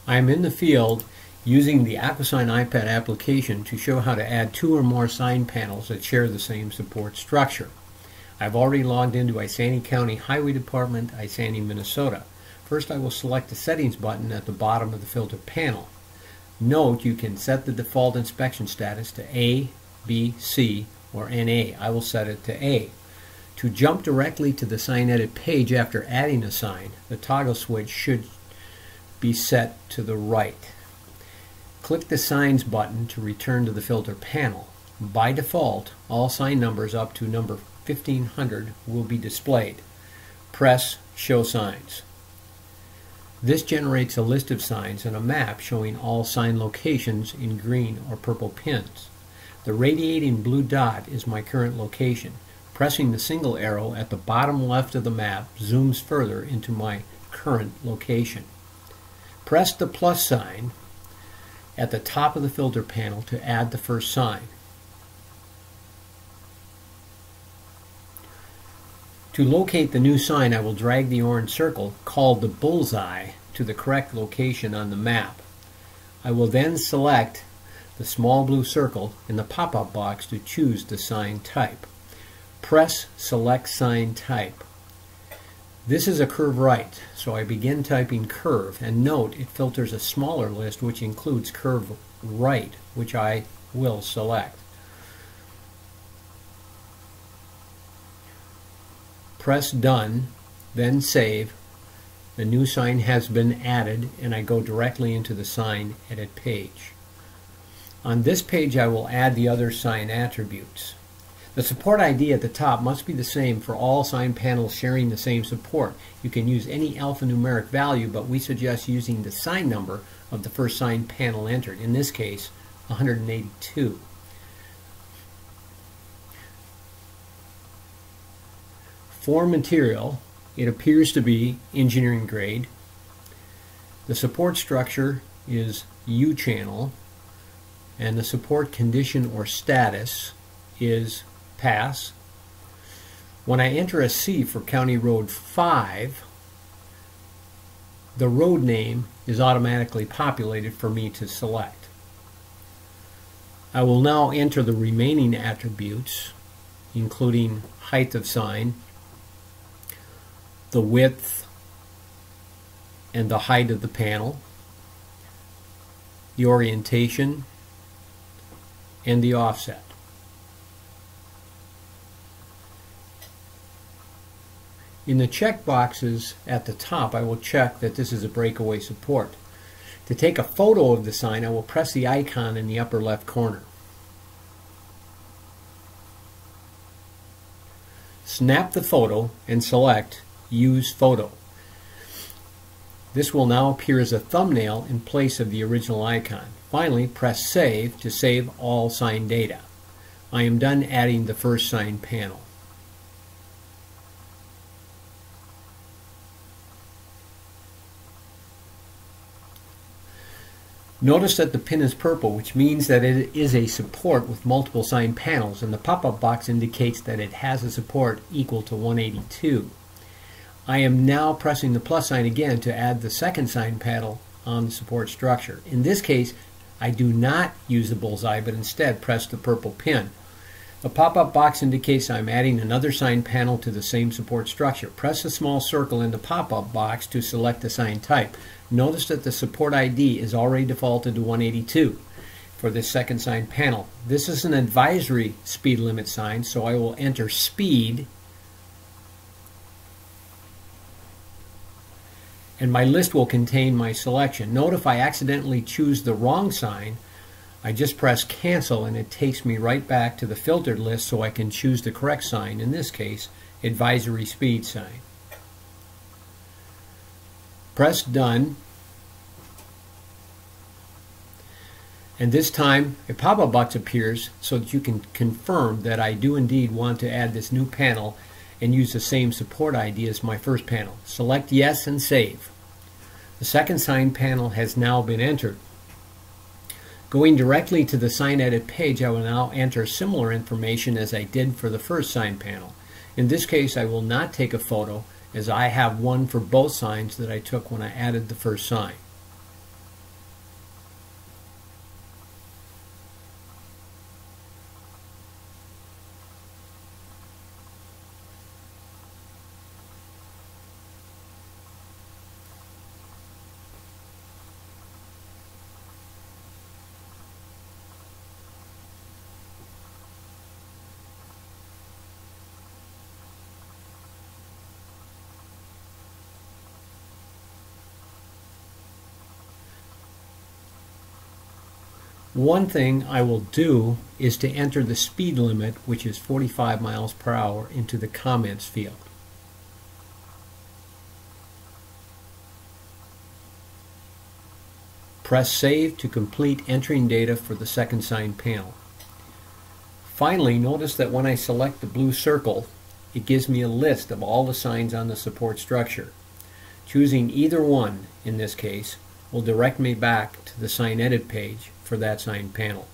I am in the field using the AcquiSIGN iPad application to show how to add 2 or more sign panels that share the same support structure. I've already logged into Isanti County Highway Department, Isanti, Minnesota. First, I will select the Settings button at the bottom of the filter panel. Note you can set the default inspection status to A, B, C, or NA. I will set it to A. To jump directly to the Sign Edit page after adding a sign, the toggle switch should be set to the right. Click the Signs button to return to the filter panel. By default, all sign numbers up to number 1500 will be displayed. Press Show Signs. This generates a list of signs and a map showing all sign locations in green or purple pins. The radiating blue dot is my current location. Pressing the single arrow at the bottom left of the map zooms further into my current location. Press the plus sign at the top of the filter panel to add the first sign. To locate the new sign, I will drag the orange circle, called the bullseye, to the correct location on the map. I will then select the small blue circle in the pop-up box to choose the sign type. Press Select Sign Type. This is a curve right, so I begin typing curve, and note it filters a smaller list which includes curve right, which I will select. Press Done, then Save. The new sign has been added, and I go directly into the Sign Edit page. On this page I will add the other sign attributes. The support ID at the top must be the same for all sign panels sharing the same support. You can use any alphanumeric value, but we suggest using the sign number of the first sign panel entered, in this case 182. For material, it appears to be engineering grade. The support structure is U-channel, and the support condition or status is pass. When I enter a C for County Road 5, the road name is automatically populated for me to select. I will now enter the remaining attributes, including height of sign, the width and the height of the panel, the orientation, and the offset. In the check boxes at the top, I will check that this is a breakaway support. To take a photo of the sign, I will press the icon in the upper left corner. Snap the photo and select Use Photo. This will now appear as a thumbnail in place of the original icon. Finally, press Save to save all sign data. I am done adding the first sign panel. Notice that the pin is purple, which means that it is a support with multiple sign panels, and the pop-up box indicates that it has a support equal to 182. I am now pressing the plus sign again to add the second sign panel on the support structure. In this case, I do not use the bullseye, but instead press the purple pin. The pop-up box indicates I'm adding another sign panel to the same support structure. Press the small circle in the pop-up box to select the sign type. Notice that the support ID is already defaulted to 182 for this second sign panel. This is an advisory speed limit sign, so I will enter speed, and my list will contain my selection. Note if I accidentally choose the wrong sign, I just press cancel and it takes me right back to the filtered list so I can choose the correct sign, in this case, advisory speed sign. Press Done, and this time a pop-up box appears so that you can confirm that I do indeed want to add this new panel and use the same support ID as my first panel. Select Yes and Save. The second sign panel has now been entered. Going directly to the Sign Edit page, I will now enter similar information as I did for the first sign panel. In this case, I will not take a photo, as I have one for both signs that I took when I added the first sign. One thing I will do is to enter the speed limit, which is 45 miles per hour, into the comments field. Press Save to complete entering data for the second sign panel. Finally, notice that when I select the blue circle, it gives me a list of all the signs on the support structure. Choosing either one, in this case, will direct me back to the Sign Edit page for that sign panel.